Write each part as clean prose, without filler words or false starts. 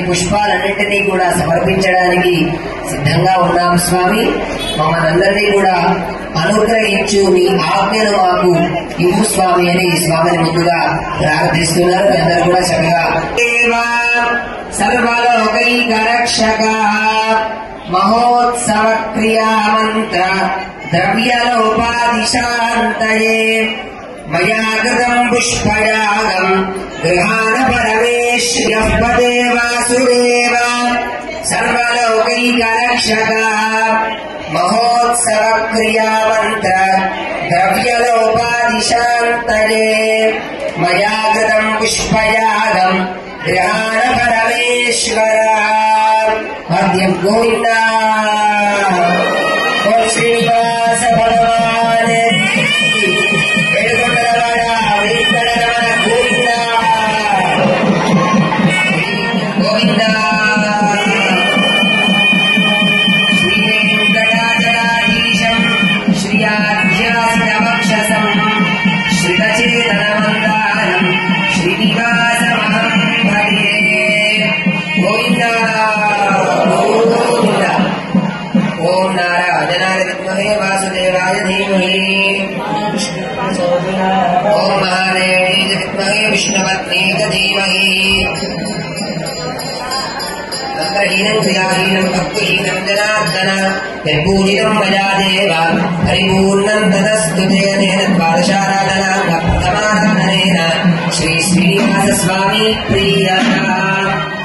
పుష్పాలన్నింటినీ కూడా సమర్పించడానికి సిద్ధంగా ఉన్నాం స్వామి. మమ్మల్ని కూడా అనుగ్రహించు, నీ ఆజ్ఞను మాకు ఇవ్వు స్వామి అని స్వామిని ముందుగా ప్రార్థిస్తున్నారు. అందరూ కూడా చక్కగా సర్వలోకైక రక్షక మహోత్సవ క్రియామంత్ర ద్రవ్యలోపాదిశాంతయే మయా కృతం పుష్పయాగం గృహాణ పరమేశ్వరః పదే వాసుదేవ సర్వలోకైక రక్షక మహోత్సవ క్రియామంత్ర ద్రవ్యలోపాదిశాంతయే మయా కృతం పుష్పయాగం గృహాణ పరమేశ్వర మధ్యం గోవింద శ్రీనివాస భగవాన్ గోవింద శ్రీ వెంకటాచలాధీశం శ్రీయాధ్యాసితవక్షసం శ్రీతచేతనమందారం శ్రీనివాసమహం భజే. గోవింద గోవింద. ఓం నారాయణాయ విద్మహే వాసుదేవాయ ధీమహి ఓం మహాదేవాయ విద్మహే విష్ణుపత్నేక ధీమహి. మంత్రహీనం క్రియాహీనం భక్తిహీనం జనార్దన నిర్పూజితం మయా దేవ పరిపూర్ణం తదస్తుతేన ద్వాదశారాధనా ప్రథమారాధనేన శ్రీ శ్రీనివాస స్వామి ప్రియ.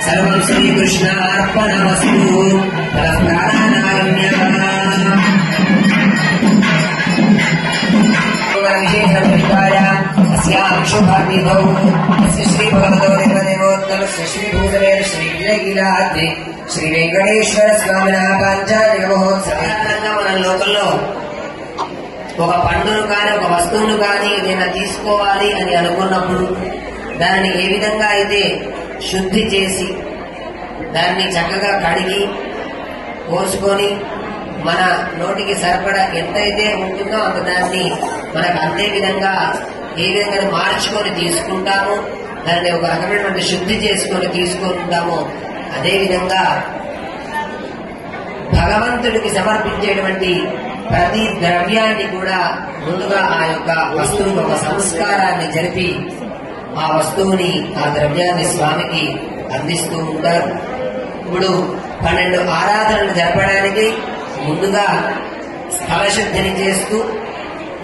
సర్వం శ్రీకృష్ణార్పణమస్తు. ప్రాణానాగమ్య విశేషం విహాయ అస్యాం శుభార్మిభౌ అస్య శ్రీ భగవతో దేవదేవోత్తమస్య శ్రీ భూషణేన శ్రీ విజయగిలాద్రి శ్రీ వెంకటేశ్వర స్వామిన పాంచాలిక మహోత్సవంగా మన లోకంలో ఒక పండును కానీ ఒక వస్తువును కానీ ఏదైనా తీసుకోవాలి అని అనుకున్నప్పుడు దానిని ఏ విధంగా అయితే శుద్ధి చేసి దాన్ని చక్కగా కడిగి కోసుకొని మన నోటికి సరిపడా ఎంతైతే ఉంటుందో అంత దాన్ని మనకు అంతే విధంగా ఏ విధంగా మార్చుకొని తీసుకుంటామో, దాన్ని ఒక రకమైనటువంటి శుద్ధి చేసుకొని తీసుకుంటామో, అదేవిధంగా భగవంతుడికి సమర్పించేటువంటి ప్రతి ద్రవ్యాన్ని కూడా ముందుగా ఆ యొక్క వస్తువుకి ఒక సంస్కారాన్ని జరిపి ఆ వస్తువుని ఆ ద్రవ్యాన్ని స్వామికి అందిస్తూ ఉంటారు. ఇప్పుడు 12 ఆరాధనలు జరపడానికి ముందుగా స్థలశుద్ధిని చేస్తూ,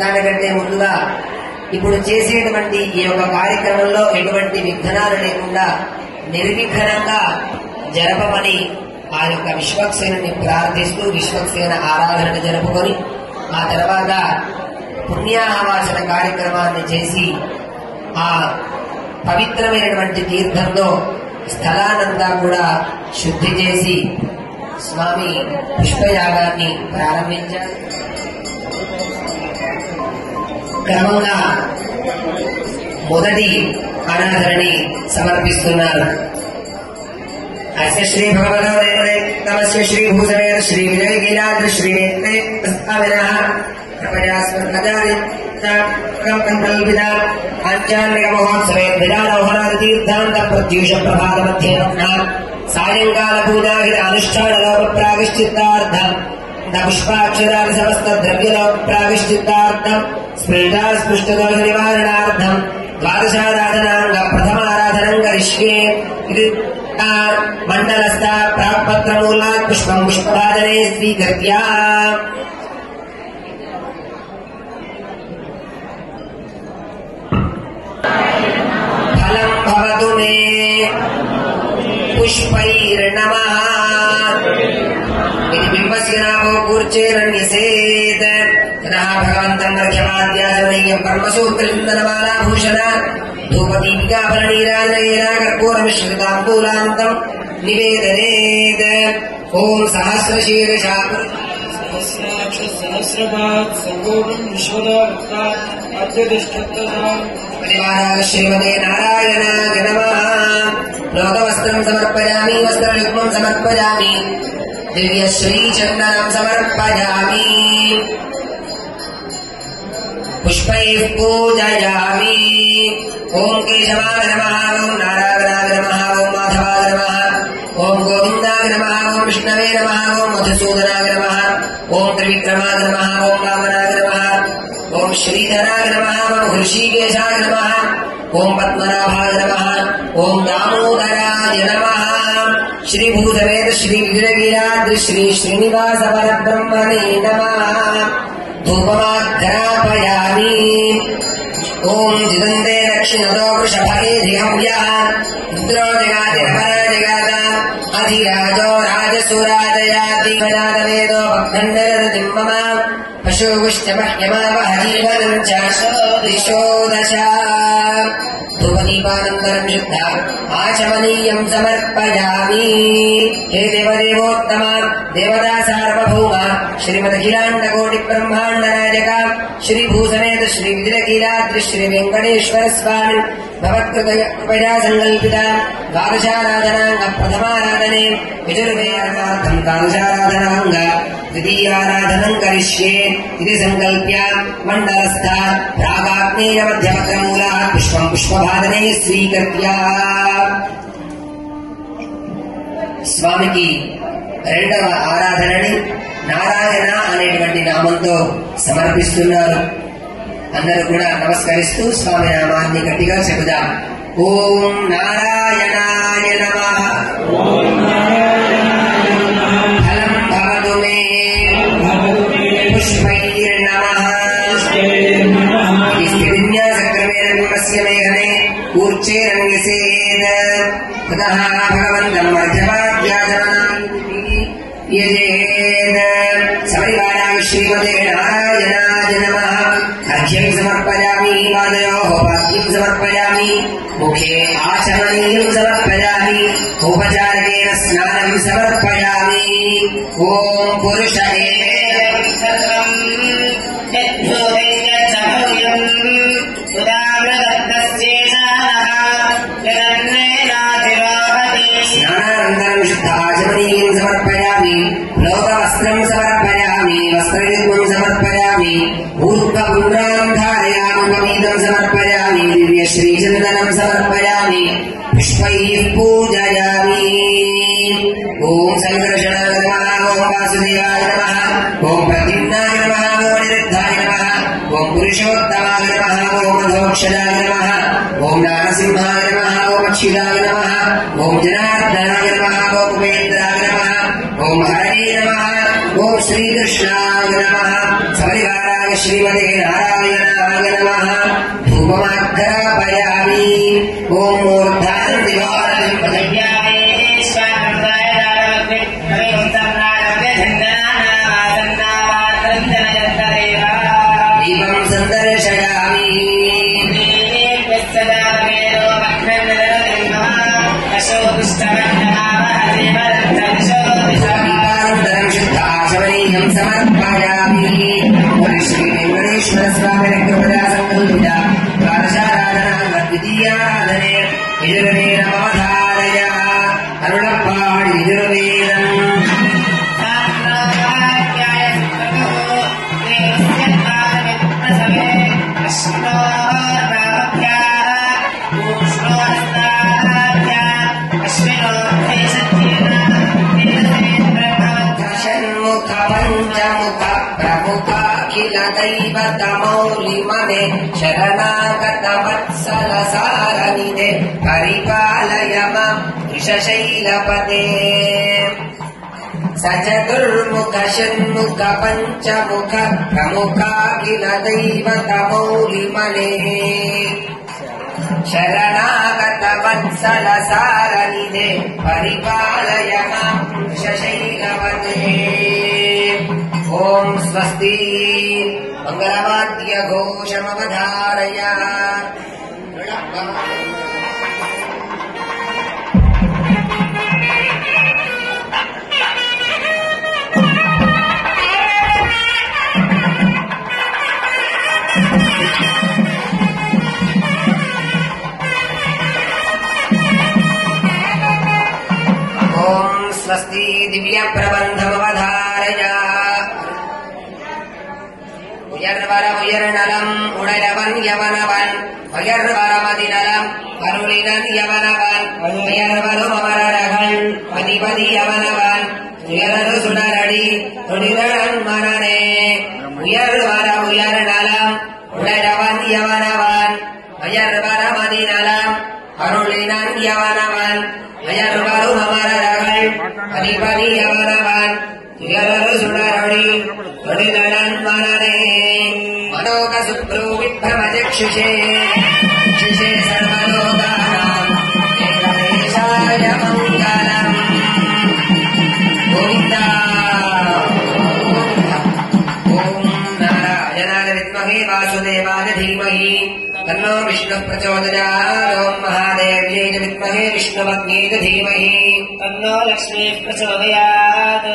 దానికంటే ముందుగా ఇప్పుడు చేసేటువంటి ఈ యొక్క కార్యక్రమంలో ఎటువంటి విఘ్నాలు లేకుండా నిర్విఘ్నంగా జరపమని ఆ యొక్క విశ్వక్సేనుని ప్రార్థిస్తూ విశ్వక్సేన ఆరాధనను జరుపుకొని ఆ తర్వాత పుణ్యాహవాచన కార్యక్రమాన్ని చేసి ఆ పవిత్రమైనటువంటి తీర్థంలో స్థలానంతా కూడా శుద్ధి చేసి స్వామి పుష్పయాగాన్ని ప్రారంభించారు. క్రమంగా మొదటి ఆరాధనని సమర్పిస్తున్నారు. అస్య శ్రీ భగవతమస్య శ్రీ భూషణేన శ్రీ విజయగిలాద్రి శ్రీ నేత్రేస్వామినః కల్పిత ఆధ్యాత్మిక మహోత్సవే విరాడోహరాది తీర్థాంత ప్రత్యూష ప్రభాత మధ్య సాయంకాల పూజాహిత అనుష్ఠానలోక ప్రాగశ్చిత్తార్థం పుష్పాక్షరాది సమస్త ద్రవ్యలోక ప్రాగశ్చిత్తార్థం స్పృష్టదోష నివారణార్థం ద్వాదశారాధనాంగ ప్రథమారాధనం కరిష్యే. ఇది మండలస్థ ప్రాపత్రమూలాత్ పుష్పం పుష్పవాదనే స్వీకృత్య ఫలం భవతు మే పుష్పైర్నమః. ఇది బింబస్య నామో కూర్చేరణ్యసేత్ తదా భగవంతం రక్షమాద్యాసనయ్యం పరమసూత్రచింతనమాలాభూషణ ధూపదీపికాఫలనీరాజనయేన కర్పూరమిశ్రితాంబూలాంతం నివేదనేత్. ఓం సహస్రశీర్షా सहस्रपात् सर्वोपं विश्वदाभक्तात् अद्यतिष्ठत्तदाम् श्रीमते नारायणाय नमः। लोकवस्त्रं समर्पयामि, वस्त्रयुग्मं समर्पयामि, दिव्यश्रीचन्दनं समर्पयामि, पुष्पैः पूजयामि। ओम केशवाय नमः, ओम नारायणाय नमः, ओम माधवाय नमः, ओम गोविन्दाय नमः, ओम विष्णवे नमः, ओम मधुसूदनाय नमः, ओम त्रिविक्रमाय नमः, ओम वामनाय नमः, ओम श्रीधराय नमः, ओम ऋषिकेशाय नमः, ओम पद्मनाभाय नमः, ओम दामोदराय नमः। श्री भूसमेत श्री विजयगिराद्रि श्री श्रीनिवास परब्रह्मणे नमः। धूपमाघ्रापयामि। ओम जिदन्ते दक्षिणतो वृषभे धियव्यः रुद्रो जगातिरपरा जगात अधिराजो राजसुराजयातिवरादवेदो भक्तन्दरतिम्मम पशुविश्च मह्यमावहजीवनं च दिशो दश। धूपदीपानन्तरं शुद्धा आचमनीयं समर्पयामि। हे देवदेवोत्तम देवता सार्वभौम श्रीमदखिलाण्डकोटिब्रह्माण्डनायक श्री भूसमेत श्री विजयगिराद्रि श्री वेङ्कटेश्वर स्वामी भवत्कृपया सङ्कल्पिता द्वादशाराधनाङ्ग प्रथमाराधने यजुर्वेदार्थं द्वादशाराधनाङ्ग द्वितीयाराधनं करिष्ये इति सङ्कल्प्य मण्डलस्थ प्रागाग्नेयमध्यमग्रमूलः पुष्पं पुष्पभादने स्वीकृत्य స్వామికి రెండవ ఆరాధనని నారాయణ అనేటువంటి నామంతో సమర్పిస్తున్నారు. అందరూ కూడా నమస్కరిస్తూ స్వామి నామాన్ని గట్టిగా చెబుదాం. ఓం నారాయణాయ నమః. ఫలం భవతు మే పుష్పైర్నమః. విన్యాసక్రమేణ విమస్య మేఘనే ఊర్చేరన్యసేన ततः भगवन्तं मध्यमाभ्याजमनान्ति यजेन सपरिवाराय श्रीमते नारायणाय नमः. अर्घ्यं समर्पयामि, पादयोः पाद्यं समर्पयामि, मुखे आचमनीयं समर्पयामि, औपचारिकेन स्नानं समर्पयामि. ॐ पुरुष एव सर्वं यद्भूतैर्यच्चभव्यम् स्नानानन्तरं शुद्धाचमनीयं समर्पयामि, लोकवस्त्रं समर्पयामि, वस्त्रयुग्मं समर्पयामि, ऊर्ध्वपुण्ड्रां धारयामि, उपवीतं समर्पयामि, दिव्यश्रीचन्दनं समर्पयामि, पुष्पैः पूजयामि. ॐ सङ्कर्षणाय नमः, ॐ वासुदेवाय नमः, ॐ प्रद्युम्नाय नमः, ॐ अनिरुद्धाय नमः, ॐ पुरुषोत्तमाय नमः, ॐ मधोक्षदाय नमः, ॐ नारसिंहाय नमः, ॐ अच्युताय नमः, ॐ जनार्दनाय नमः, ॐ उपेन्द्राय नमः, ॐ हरये नमः, ॐ श्रीकृष्णाय नमः. सपरिवाराय श्रीमते नारायणाय नमः. धूपमाघ्रापयामि. ॐ मूर्धानं दिवानं प्रदयामि. दीपं सन्दर्शयामि. दीपानन्तरं शुद्धाचमनीयं समर्पयामि. श्रीवेङ्कटेश्वर स्वामिनः सङ्कल्पिता द्वादशाराधनाङ्ग द्वितीयाराधने यजुर्वेदमवधारय अरुणपाणि यजुर्वेदम्. पंचमुख प्रमुखाखिल दैवतमौलिमने शरणागत वत्सल सारनिधे परिपालय मां वृषशैलपते. स चतुर्मुख षण्मुख पंचमुख प्रमुखाखिल दैवतमौलिमने शरणागत वत्सल सारनिधे परिपालय मां वृषशैलपते. ओम स्वस्ति मंगलवाद्य घोषमवधारय. स्वस्ति दिव्यप्रबन्धमवधारय உயர்வரமுயர்நலம் உடையவன் யவனவன் உயர்வரமதிநலம் அருளினன் யவனவன் உயர்வரும் அமரர்கள் அதிபதி யவனவன் உயரரு சுடரடி தொழிலன் மனனே உயர்வர உயர்நலம் உடையவன் யவனவன் உயர்வரமதிநலம் அருளினன் யவனவன் உயர்வரும் அமரர்கள் அதிபதி யவனவன் உயரரு சுடரடி தொழிலன் மனனே मनोक सुप्रो विभ्रमचक्षुषे चक्षुषे सर्वलोकानाम् एकदेशाय मङ्गलम् गोविन्दा ॐ नारायणाय विद्महे वासुदेवाय धीमहि तन्नो विष्णुः प्रचोदयात् ॐ महादेव्यै च विद्महे विष्णुपत्न्यै च धीमहि तन्नो लक्ष्मीः प्रचोदयात्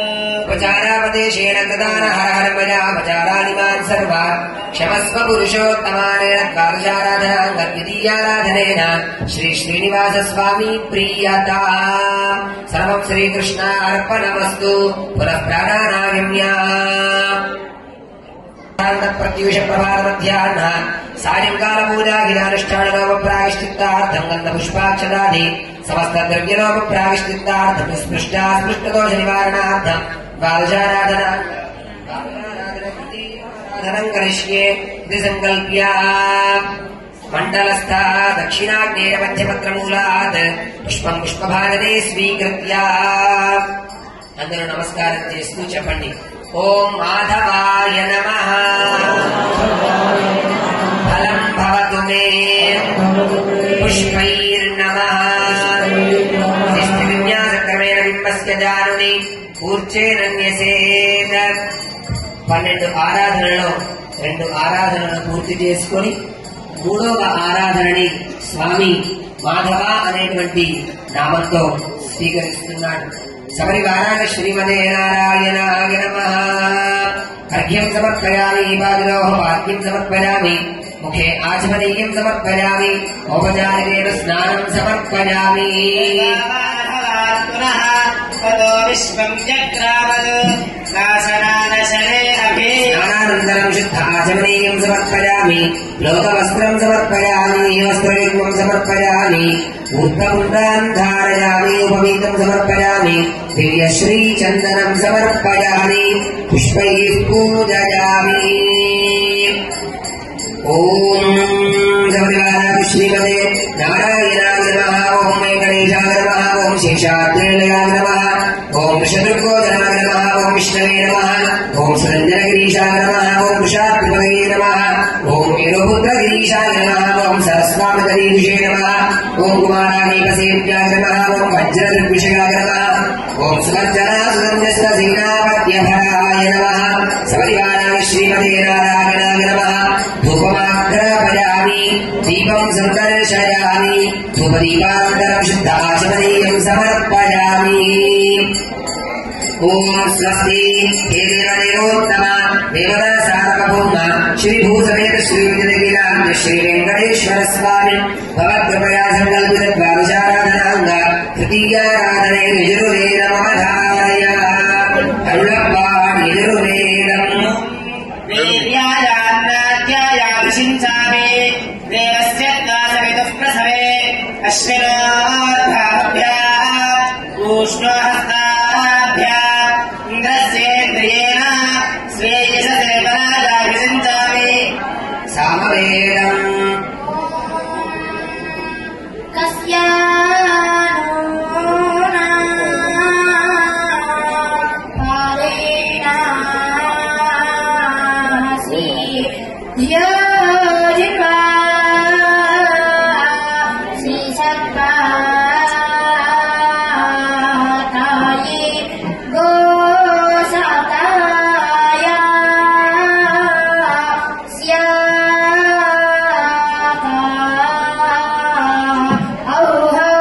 उपचारापदेशेन ददान हर हर मया उपचारानिमान् सर्वान् क्षमस्व पुरुषोत्तमानेन द्वादशाराधनाङ्गद्वितीयाराधनेन श्री श्रीनिवास स्वामी प्रीयता सर्वं श्रीकृष्णार्पणमस्तु पुनः प्राणानागम्या प्रत्यूष प्रभातमध्याह्न सायंकाल पूजा गिरानुष्ठानलोप प्रायश्चित्तार्थं गन्धपुष्पाक्षदादि समस्त द्रव्यलोप प्रायश्चित्तार्थं स्पृष्टा स्पृष्टदोष निवारणार्थं द्वादशाराधना करिष्ये इति संकल्प्य मण्डलस्था दक्षिणाग्नेय मध्यपत्रमूलात् पुष्पं पुष्पभारते स्वीकृत्य అందరూ నమస్కారం చేస్తూ చెప్పండి ఓం మాధవాయ నమః ఫలం భవతు మే పుష్పైర్నమః విన్యాసక్రమేణ బింబస్య జానుని కూర్చేనన్యసేత 12 ఆరాధనలలో 2 ఆరాధనలను పూర్తి చేసుకొని 3వ ఆరాధనని స్వామి మాధవ అనేటువంటి నామంతో స్వీకరిస్తున్నాడు సపరివారాయ శ్రీమదే నారాయణాయ నమః అర్ఘ్యం సమర్పయామి పాదయోః పాద్యం సమర్పయామి ముఖే ఆచమనీయం సమర్పయామి ఔపచారికేణ స్నానం సమర్పయామి पुनः ततो विश्वं जग्रामत् शासनानशरे अभि स्नानानन्तरं शुद्धाचमनीयं समर्पयामि लोकवस्त्रं समर्पयामि वस्त्रयुग्मं समर्पयामि ऊर्ध्वपुण्डान् धारयामि उपवीतं समर्पयामि दिव्यश्रीचन्दनं समर्पयामि पुष्पैः पूजयामि ॐ सपरिवाराय श्रीमते नारायणाय नमः ॐ वेङ्कटेशाय नमः ॐ शेषाद्रिनिलयाय नमः ॐ शत्रुघ्नोदराय नमः ॐ विष्णवे नमः ॐ सुरञ्जनगिरीशाय नमः ॐ वृषाद्रिपदये नमः ॐ वीरभद्रगिरीशाय नमः ॐ सरस्वामतरीषे नमः ॐ कुमारानीकसेव्याय नमः ॐ वज्रदृग्विषयाय नमः ॐ सुवर्चनासुरञ्जस्वसेनापत्यभराय नमः सपरिवाराय श्रीमते नारायणाय नमः धूपमाघ्रापयामि दीपं सन्दर्शयामि धूपदीपानन्तरं शुद्धाचमनीयं समर्पयामि ॐ स्वस्ति हे देवदेवोत्तम देवदासार्वभौम श्रीभूसमेत श्रीविजयगिरान्त श्रीवेङ्कटेश्वर स्वामी भवत्कृपया सङ्कल्पितद्वादशाराधनाङ्ग तृतीयाराधने यजुर्वेदमवधारय अरुळप्पाड् यजुर्वेदम् वीर्यायान्नाध्यायाभिषिञ्चामि देवस्य दासविदुः प्रसवे अश्विनोऽर्धाभ्याम् ऊष्णोहस्ताभ्याम् इन्द्रस्येन्द्रियेण श्रेयससे बलादाभिषिञ्चामि सामवेदम् Oh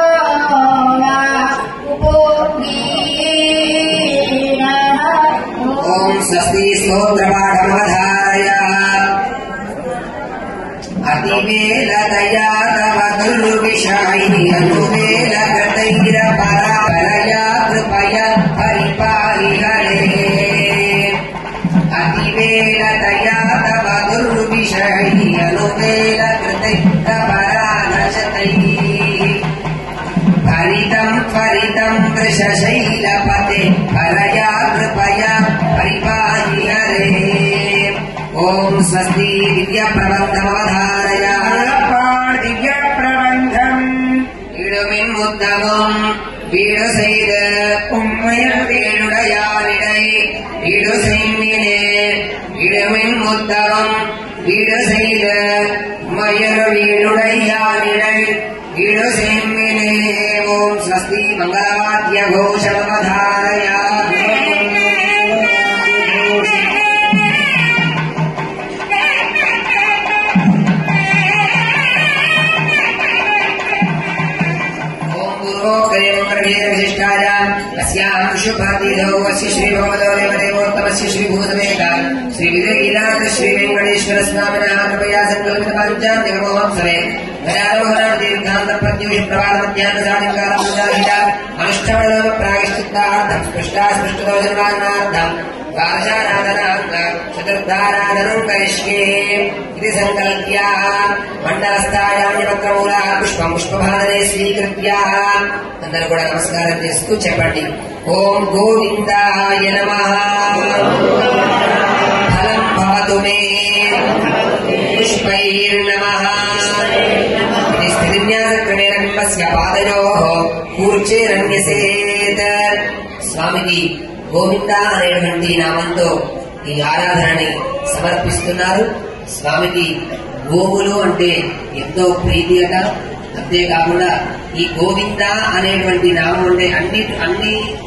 परितं वृषशैलपते हरया कृपया परिपाहि हरे ओम स्वस्ति दिव्यप्रबन्धमवधारय दिव्यप्रबन्धम् इडुमिन्मुत्तमम् வீடு செய்த உண்மையில் வீடுடையாரிடை வீடு செய்மினே இடுமின் முத்தவம் வீடு செய்த உண்மையில் வீடுடையாரிடை வீடு செய்மினே ஓம் ஸ்வஸ்தி மங்களவாத்திய கோஷமவதாரயா विशिष्टायाम् अस्याम् शुभातिथौ अस्य श्रीभगवतो देवदेवोत्तमस्य श्रीभूतमेका श्रीविजयगीनाथ श्रीवेङ्कटेश्वर स्वामिनः कृपया सङ्कल्पितपाञ्चान्यमोहत्सवे प्रत्युषप्रभातमध्यान्तसादिकालपूजाहिता अनुष्ठानम प्रायश्चित्तार्थम् स्पृष्टा स्पृष्टतो जन्मान्नार्थम् वाचाराधनार्थम् चतुर्थाराधनम् करिष्ये इति सङ्कल्प्य मण्डलस्थायाम् यवक्रमूलाः पुष्पम् पुष्पभादने स्वीकृत्य అందరూ కూడా నమస్కారం చేస్తూ చెప్పండి ఓం గోవిందాయ నమః ఫలం భవతు మే పుష్పైర్నమః ఇది స్థితిన్యాసక్రమేణ బింబస్య పాదయోః కూర్చేరన్యసేత్ స్వామికి గోవింద అనేటువంటి నామంతో ఈ ఆరాధనని సమర్పిస్తున్నారు స్వామికి గోవులు అంటే ఎంతో ప్రీతి అట అంతేకాకుండా ఈ గోవింద అనేటువంటి నామం ఉండే అన్ని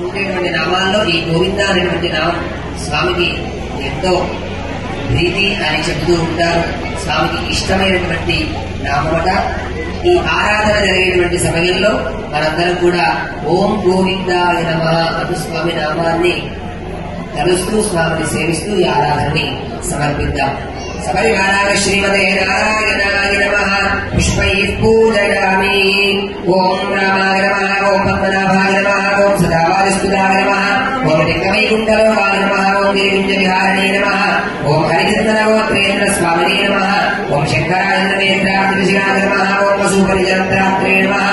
ఉండేటువంటి నామాల్లో ఈ గోవింద అనేటువంటి నామం స్వామికి ఎంతో ప్రీతి అని చెబుతూ ఉంటారు స్వామికి ఇష్టమైనటువంటి నామమట ఈ ఆరాధన జరిగేటువంటి సమయంలో మనందరం కూడా ఓం గోవిందాయ నమః అను స్వామి నామాన్ని తలుస్తూ స్వామిని సేవిస్తూ ఈ ఆరాధనని సమర్పిద్దాం సపరివారాయ శ్రీమతే నారాయణాయ నమః పుష్పైః పూజయామి ఓం రామాయ నమః ఓం పద్మనాభాయ నమః ఓం సదావాదిస్తుదాయ నమః ఓం లింగవైకుంఠలోకాయ నమః ఓం గిరివింజవిహారిణే నమః ఓం హరికీర్తనగోత్రేంద్ర స్వామినే నమః ఓం శంకరాయ నమః ఓం వసూపరిజనంత్రాత్రే నమః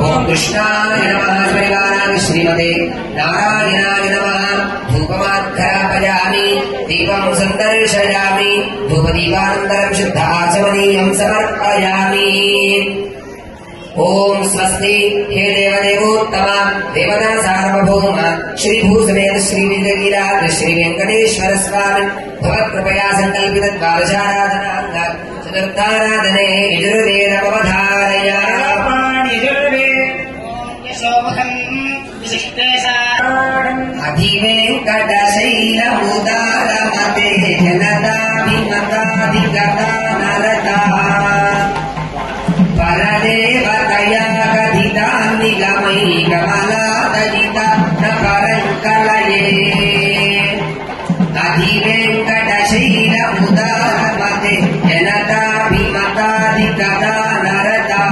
ఓం కృష్ణాయ నమః సపరివారాయ శ్రీమతే నారాయణాయ నమః ధూపమాఘ్రాపయామి దీపం సందర్శయామి ధూపదీపానంతరం శుద్ధాచమనీయం సమర్పయామి ఓం స్వస్తి హే దేవదేవోత్తమ దేవతా సార్వభౌమ శ్రీ భూసమేత శ్రీ విజయగిరాజ శ్రీ వెంకటేశ్వర స్వామి భగవత్కృపయా సంకల్పిత ద్వాదశారాధనాంగ చతుర్థారాధనే యజుర్వేదమవధారయ అధివేంకటశైలముదారమతే జనతాభిమతాధిగతా నరతా పరదేవతయా గదితాన్ని గమై కమలాదయిత పరంకలయే అధివేంకటశైలముదారమతే జనతాభిమతాధిగతా నరతా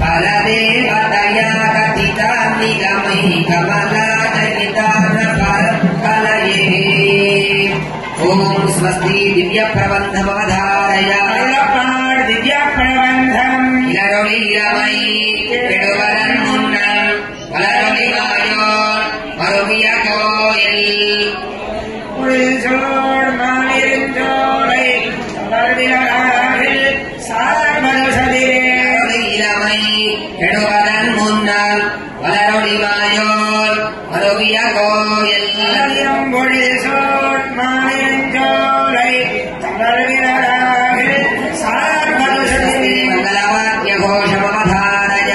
పరదేవతయా గదితాన్ని గమై కమలాదయిత పరంకలయే ఓం స్వస్తి దివ్య ప్రబంధమవధారయ दिव्यप्रबन्धम् ఇలరొళిరమై పెడువరన్ మున్నం వలరొళిమాయో మరువియకోయల్ உள்சோர் மாலிருஞ்சோலை வளர்விராகில் சார்பல்சதிரே ఇలరొళిరమై పెడువరన్ మున్నం వలరొళిమాయో మరువియకోయల్ ஒளிசோர் மாலிருஞ்சோலை வளர்விராகில் சார்பல்சதிரே మంగళవాద్య ఘోషమవధారయ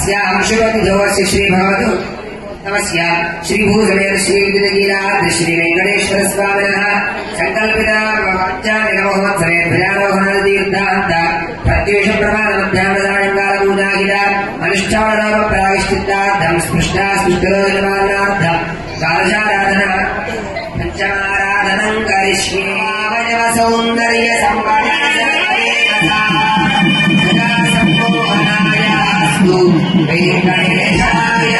अस्यां शुभतिथोऽस्य श्रीभगवतु नमस्या श्रीभूसमेर श्रीविजयगीराद्रि श्रीवेङ्कटेश्वरस्वामिनः सङ्कल्पिता पञ्चानिकमहोत्सवे ध्वजारोहणतीर्थान्त प्रत्युषप्रमाणमध्यामदायङ्गालपूजाहिता अनुष्ठाननामपराविष्टितार्थं स्पृष्टा स्पृष्टरोजनमानार्थं कालशाराधना पञ्चमाराधनं करिष्ये सौन्दर्यसम्पन्नसम्मोहनायास्तु वेङ्कटेशाय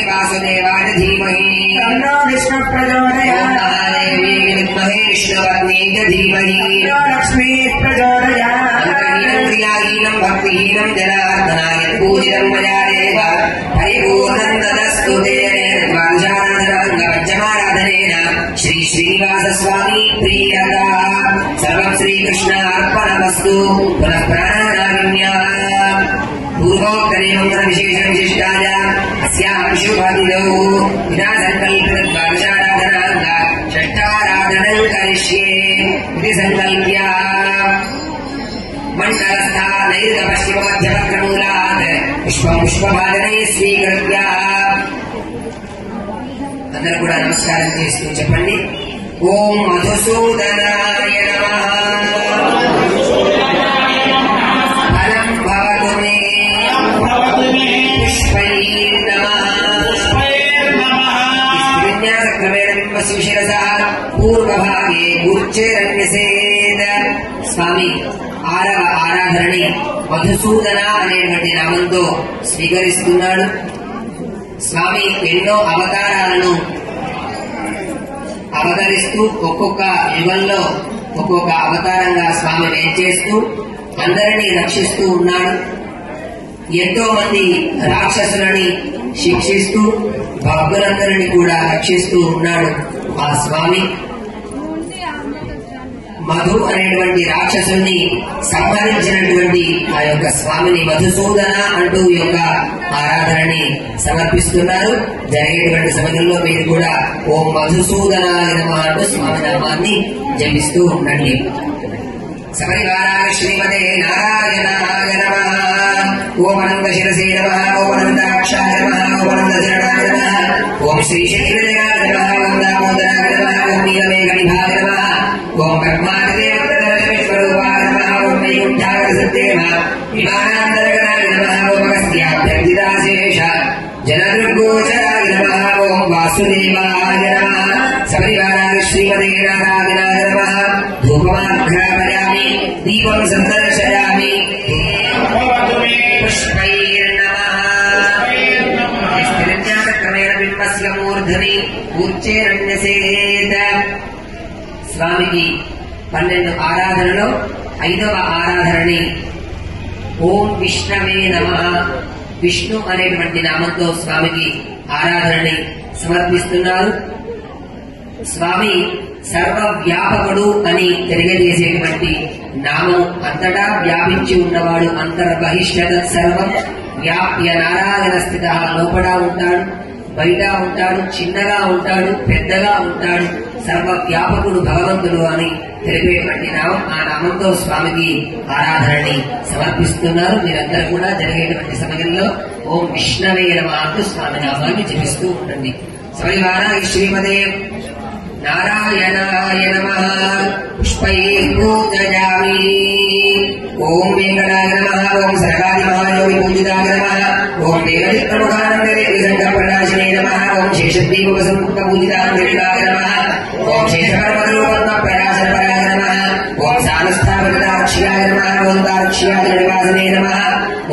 वासुदेवाय धीमहि तन्नो विष्णु प्रचोदयात् देवी विद्महे विष्णुपत्नीच धीमहि लक्ष्मी प्रचोदयात् क्रियाहीनं भक्तिहीनं जनार्दनाय पूजितं मया देव परिपूर्णं तदस्तु ते द्वादशाराधनाङ्गपञ्चमाराधनेन श्री श्रीनिवासस्वामी प्रीयता सर्वं श्रीकृष्णार्पणमस्तु पुनः प्राणानागिन्याः पूर्वोक्तदेवं विशेषविशिष्टाय अस्यां शुभतिथौ विना सङ्कल्पितद्वादशाराधनाङ्ग षष्ठाराधनं करिष्ये इति सङ्कल्प्य मण्डलस्था नैर्गपश्चिममध्यमक्रमूलात् पुष्पं पुष्पभाजने स्वीकृत्य అందరూ కూడా నమస్కారం చేస్తూ చెప్పండి ఓం మధుసూదనాయ నమః ఫలం భవతు మే పుష్పైర్నమః బింబశిశిరసః పూర్వభాగే కూర్చేరన్యసేద స్వామి ఆరవ ఆరాధనని మధుసూదన అనేటువంటి నామంతో స్వీకరిస్తున్నాడు. స్వామి ఎన్నో అవతారాలను అవతరిస్తూ ఒక్కొక్క యుగంలో ఒక్కొక్క అవతారంగా స్వామి వేంచేస్తూ అందరినీ రక్షిస్తూ ఉన్నాడు. ఎంతో మంది రాక్షసులని శిక్షిస్తూ భక్తులందరినీ కూడా రక్షిస్తూ ఉన్నాడు ఆ స్వామి. మధు అనేటువంటి రాక్షసుని సంహరించినటువంటి ఆ యొక్క స్వామిని మధుసూదన అంటూ ఈ యొక్క ఆరాధనని సమర్పిస్తున్నారు. జరిగేటువంటి సమయంలో మీరు కూడా ఓం మధుసూదనాయ నమః అంటూ స్వామి నామాన్ని జపిస్తూ ఉండండి. సపరివారాయ శ్రీమతే నారాయణాయ నమః. ఓం అనంత శిరసే నమః. ఓం అనంతాక్షాయ నమః. ఓం అనంతశరణాయ నమః. ఓం శ్రీ శక్తివిజయాయ నమః. ఓం దామోదరాయ నమః. ఓం నీలమేఘనిభాయ నమః. ఓం బ్రహ్మాదిదేవతరస్వరూపాయ నమః. ఓం వైకుంఠాగరసత్యేమ విమానాంతరగణాయ నమః. ఓం అగస్త్యాభ్యర్థిదాశేష జనదుర్గోచరాయ నమః. ఓం వాసుదేవాయ నమః. సపరివారాయ శ్రీమతే నారాయణాయ నమః. ధూపమాఘ్రాపయామి దీపం సందర్శయామి పుష్పైర్నమః స్థిరజ్ఞానక్రమేణ బింబస్య మూర్ధని కూర్చేరన్యసేద. స్వామికి 12 ఆరాధనలో 5వ ఆరాధనని ఓం విష్ణవే నమః విష్ణు అనేటువంటి నామంతో స్వామికి ఆరాధనని సమర్పిస్తున్నారు. స్వామి సర్వవ్యాపకుడు అని తెలియజేసేటువంటి నామం. అంతటా వ్యాపించి ఉన్నవాడు. అంతర్బహిష్ట సర్వం వ్యాప్య నారాయణ స్థిత. లోపల ఉంటాడు, బయట ఉంటాడు, చిన్నగా ఉంటాడు, పెద్దగా ఉంటాడు. సర్వవ్యాపకుడు భగవంతుడు అని తెలిపేటువంటి నామం. ఆ నామంతో స్వామికి ఆరాధనని సమర్పిస్తున్నారు. మీరందరూ కూడా జరిగేటువంటి సమయంలో ఓం విష్ణవే నమః అంటూ స్వామి నామాన్ని జపిస్తూ ఉండండి. సపరివారాయ శ్రీమతే నారాయణాయ నమః. పుష్పైర్పూజయామి. ఓం వెంకటాయ నమః. ఓం సరకాది మహాయోగి పూజితాయ నమః. ఓం వేదచిత్రముఖానందదేవి సంకల్పరాశినే నమః. ఓం శేషద్వీపసంముక్త పూజితాయ నమః. ఓం శేషపరమరూపత్వ ప్రకాశపరాయ నమః. ఓం సానుస్థాపకతాక్షియాయ నమః. ఓం తాక్షియాయ నివాసనే నమః.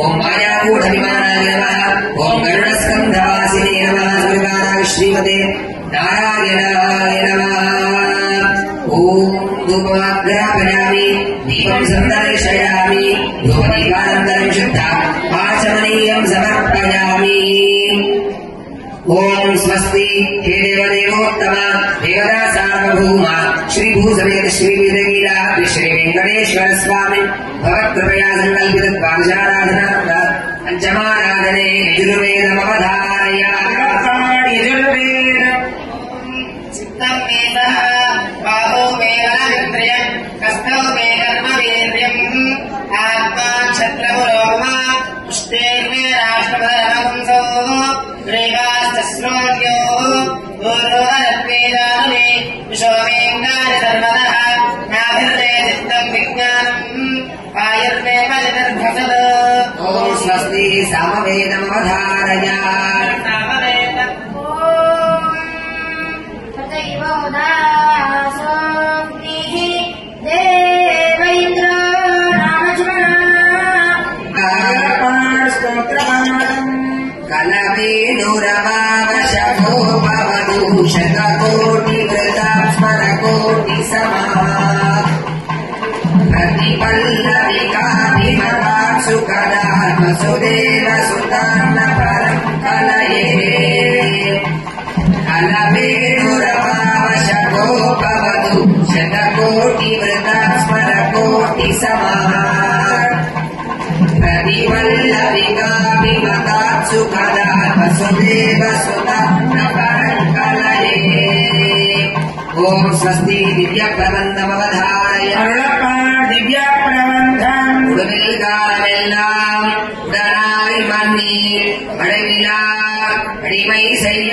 ఓం మాయాకూఢ విమానాయ నమః. ఓం గరుడస్కంధవాసినే నమః. సపరివారాయ శ్రీమతే నారాయణాయ నమః. ఓం ధూపమాగ్రాపయామి దీపం సందర్శయామి ధూపదీపానంతరం శుద్ధ ఆచమనీయం సమర్పయామి. ఓం స్వస్తి హే దేవదేవోత్తమ దేవతా సార్వభౌమ శ్రీ భూసమేత శ్రీ విజయగీరాద్రి శ్రీ వెంకటేశ్వర స్వామి భగవత్కృపయా సంకల్పిత ద్వాదశారాధనాంగ పంచమారాధనే యజుర్వేదమవధారయ. యజుర్వేద చిత్తం మే సహ लिङ्गानि सर्वतः नाभिर्दे चित्तम् विज्ञानम् आयुर्मे मलिनिर्भसत् ॐ स्वस्ति सामवेदम् वधारय सामवेदम् तथैव उदासोऽग्निः देवैन्द्रो कलवेणुरवावशभो भवतु शतकोटिवृतास्मरकोटिसमः प्रतिपल्लविकाभिमवात्सु कदात्मसुदेव सुतान्नपरं कलये कलवेणुरवावशभो भवतु शतकोटिवृतास्मरकोटिसमः प्रतिपल्लविकाभिमवात्सु कदात्मसुदेव सुतान्नपरं कलये ॐ स्वस्ति दिव्यप्रबन्धमवधारय दिव्यप्रबन्धम् உடலில்காலமெல்லாம் உடனாய் மன்னி மழைவிழா அடிமை செய்ய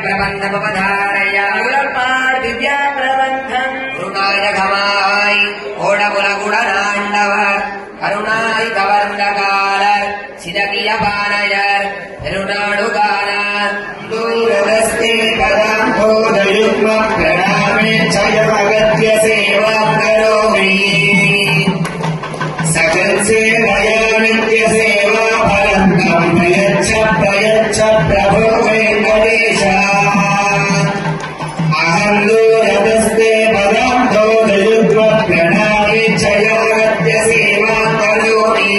प्रबन्धमवधारय दिव्यप्रबन्धम् रुणाय घमाय ओडमुलगुणनाण्डवर् करुणाय कवर्णकालर् सिदकियपानयर् रुणाडुगानार् दूरदस्ते पदाम्भोदयुग्मम् प्रणामे चयमगत्य सेवां करोमि सकल्सेवयामित्य सेवा फलन्तम् प्रयच्छ प्रभो वेङ्कटेश अहं दूरदस्ते पदाम्भोदयुग्मम् प्रणामे चयमगत्य सेवां करोमि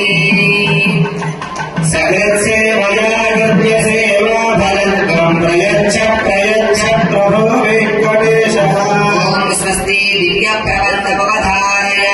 सकल्सेवयामित्य सेवा फलन्तम् प्रयच्छ प्रभो वेङ्कटेश स्वस्ति दिव्यप्रबन्धमवधारय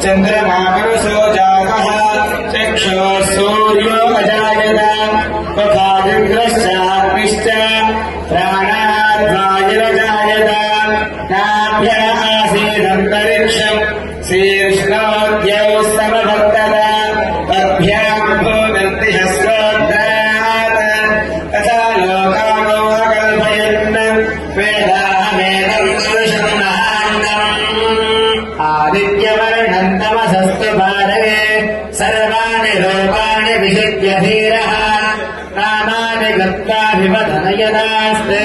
चन्द्रमामरुषो जातः चक्षुः सूर्यो अजायत तथादिग्रश्चाग्निश्च प्राणाद्वायुरजायत नाभ्य आसीदन्तरिक्षम् शीर्ष्णोद्यौ समवर्तत तद्भ्याम् भूमिर्दिश श्रोत्रात् तथा लोकानो अकल्पयन् वेदाहमेकम् पुरुषम् महान्तम् आदित्यवर्णम् तमसस्तु भारये सर्वाणि रूपाणि विजित्य धीरः नामानि गत्वाभिवदनयदास्ते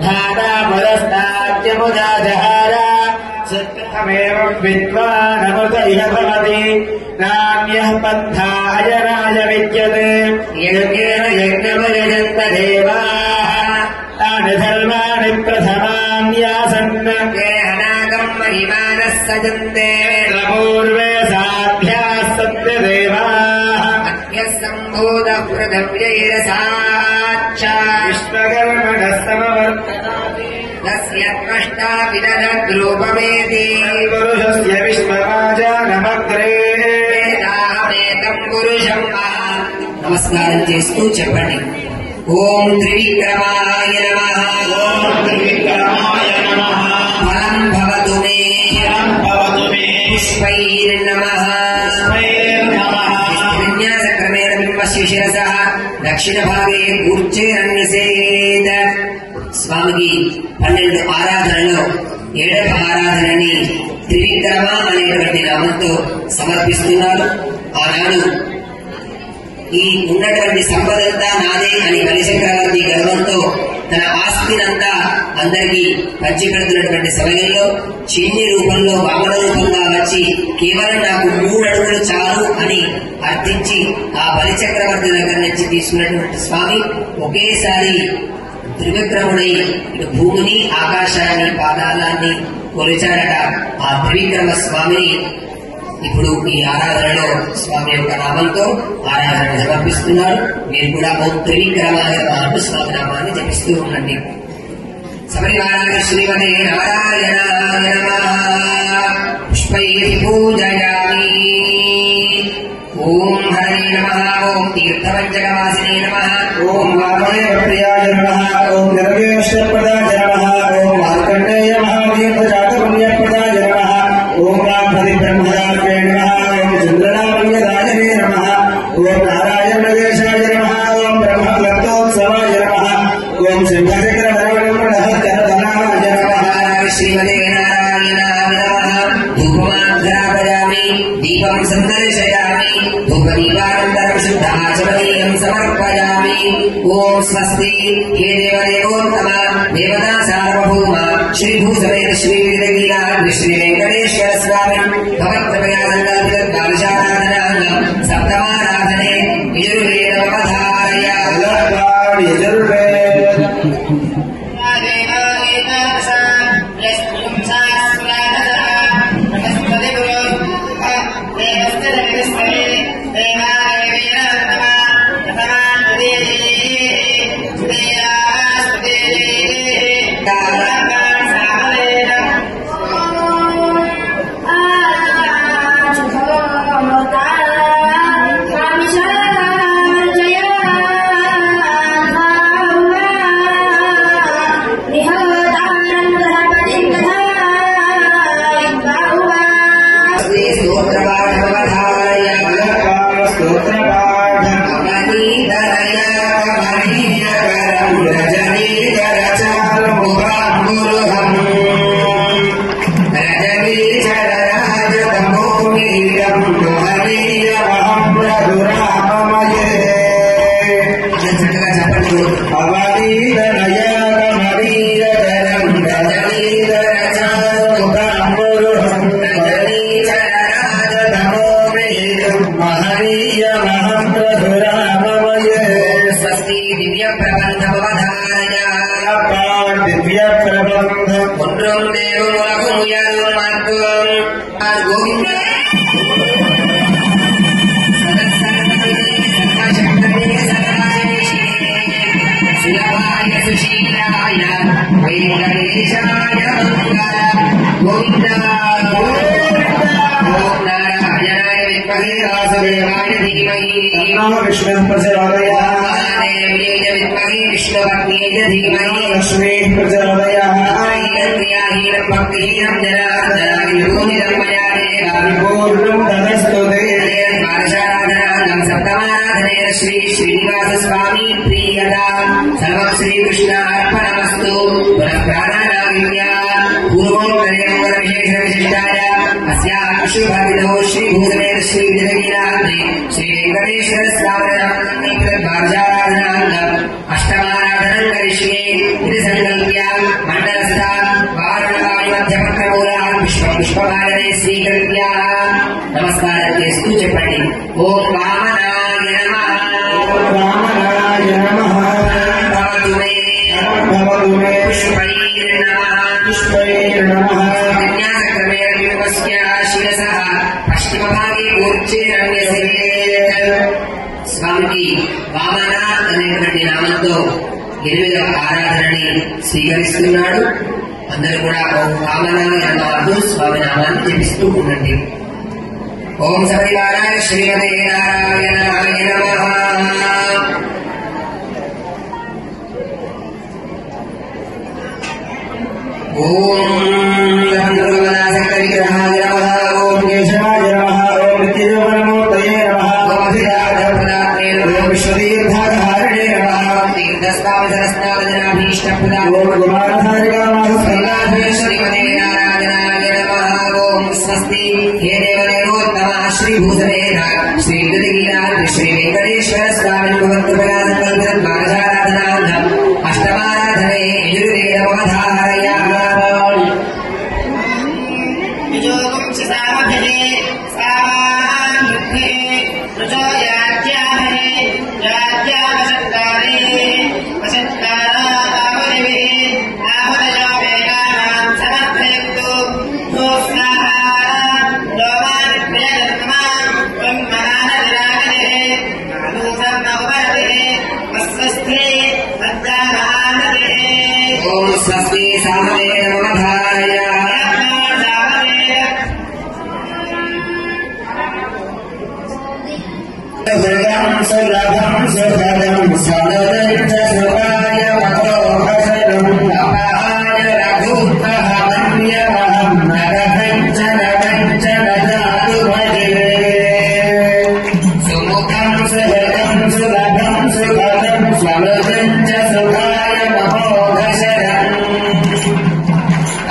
धाता पुरस्ताद्यमुदा जहार चित्तमेव विद्वानमुत इह भवति नान्यः पन्था अजनाय विद्यते यज्ञेन यज्ञमयजन्त देवाः तानि सर्वाणि प्रथमान्यासन् महिमानः सजन्ते पूर्वे साभ्याः सत्यदेवाः अभ्यः सम्भूतः पृथव्यैरसा विश्वकर्मणः समवर्तनाति तस्य कष्टाविदधद्रूपमेति पुरुषस्य विश्वराजानमग्रे वेदाहमेकं पुरुषं నమస్కారం చేస్తూ చెప్పండి. ఓం త్రివిక్రమాయ నమః. ఓం త్రివిక్రమాయ నమః. ఫలం భవతు మే. ఫలం భవతు మే. పుష్పైర్నమః. పుష్పైర్నమః. విన్యాసక్రమేణ బింబస్య శిరసః దక్షిణభాగే కూర్చేరన్యసేద. స్వామికి 12 ఆరాధనలో 7వ ఆరాధనని త్రివిక్రమ అనేటువంటి నామంతో సమర్పిస్తున్నారు. ఆనాడు ఈ ఉన్నటువంటి సంపదంతా నాదే అని బలిచక్రవర్తి గర్వంతో తన ఆస్తినంతా అందరికీ పంచిపెడుతున్నటువంటి సమయంలో చిన్ని రూపంలో వామన రూపంగా వచ్చి కేవలం నాకు 3 అడుగులు చాలు అని అర్థించి ఆ బలిచక్రవర్తి దగ్గర నుంచి తీసుకున్నటువంటి స్వామి ఒకేసారి త్రివిక్రముడై ఇటు భూమిని ఆకాశాన్ని పాతాళాన్ని కొలిచాడట. ఆ త్రివిక్రమ స్వామిని ఇప్పుడు ఈ ఆరాధనలో స్వామి యొక్క నామంతో ఆరాధన సమర్పిస్తున్నారు. మీరు కూడా ఓం త్రివిక్రమాయ నమః స్వామి నామాన్ని జపిస్తూ ఉండండి. సపరివారాయ శ్రీమతే నారాయణాయ నమః. పుష్పైః పూజయామి. ఓం హరే నమః. ఓం తీర్థపంచకవాసినే నమః. ఓం వామదేవప్రియాయ నమః. ఓం జనవేశ్వరప్రదాయ నమః. ఓం మార్కండేయ మహాదేవజాతపుణ్యప్రదాయ నమః. ఓం రాంపతి బ్రహ్మదాయ నమః. ఓం చంద్రనామన్యరాజనే నమః. ఓం నారాయణదేశాయ నమః. ఓం బ్రహ్మలబ్ధోత్సవాయ నమః. ఓం సింహచక్రధరాయ నమః. శ్రీమతే నారాయణాయ నమః. ధూపమాగ్రాపయామి. దీపం సందర్శయామి. ధూపదీపానంతరం శుద్ధాచమనీయం సమర్పయామి. ఓం స్వస్తి హే దేవదేవోత్తమ దేవతా సార్వభౌమ శ్రీ భూసమేత శ్రీ వీరగిరి శ్రీ వెంకటేశ్వర స్వామి భగవత్కృపయా సంకల్పిత ద్వాదశారాధనాంగం సప్తమారాధనే యజుర్వేదమవధారయ. శ్రీ శ్రీనివాస స్వామి ప్రియదా సర్వం శ్రీకృష్ణ అర్పణమస్తు. పునఃప్రాణానావిన్యా పూర్వోత్తరేంద్ర విశేష విశిష్టాయ అస్యాః శుభవిదో శ్రీ భూసమేత శ్రీ విజయగిరి శ్రీ వెంకటేశ్వర స్వామి భార్యారాధనాంగం అష్టమారాధనం కరిష్యే ఇది సంకల్ప్య మండలస్థ వారణాయి మధ్యపత్రమూలా పుష్పమాలనే స్వీకృత్య నమస్కారం చేస్తూ చెప్పండి. ఓం వామనాయ నమః. రామనాయ నమః. భవతు మే. పుష్పైర్నమః. పుష్పైర్నమః. విన్యాసక్రమేణ బింబస్య శిరసః పశ్చిమభాగే కూర్చేరన్యసేత్. స్వామికి వామన అనేటువంటి నామంతో 8వ ఆరాధనని స్వీకరిస్తున్నాడు. అందరూ కూడా ఓం వామనాయ నమః స్వామి నామాన్ని జపిస్తూ ఉండండి. ఓం సవివారాయ శ్రీమతే నారాయణాయ నమః. ఓం విగ్రహాయ నమః. ఓం కేశవాయ నమః. ఓం నిత్యయోగనమూర్తయే నమః. ఓం అధిరాజపదాత్రే నమః. ఓం విశ్వదీర్ఘాధారిణే నమః. ఓం తీర్థస్వామిసరస్నాదజనాభీష్టప్రదా. ఓం కుమారధారికామాసస్కందాధే శ్రీమతే నారాయణాయ నమః. ఓం స్వస్తి హే దేవదేవోత్తమ శ్రీభూషణేన శ్రీగతిగీలాద్రి శ్రీ వెంకటేశ్వర స్వామి భగవద్గణాసంకల్పితద్వాదశారాధనార్థం అష్టమారాధనే యజుర్వేదమవధారయ. ఓం స్వస్తి సామవేదమవధారయ. సుగం సులభం సుభదం సదదంత సుఖాయ మహోహసనం అపహాయ రఘుత్తహమన్యమహం నరకంచన కంచన జాతు భజే. సుముఖం సుహృదం సులభం సుభదం స్వమృతంచ సుఖాయ మహోహసనం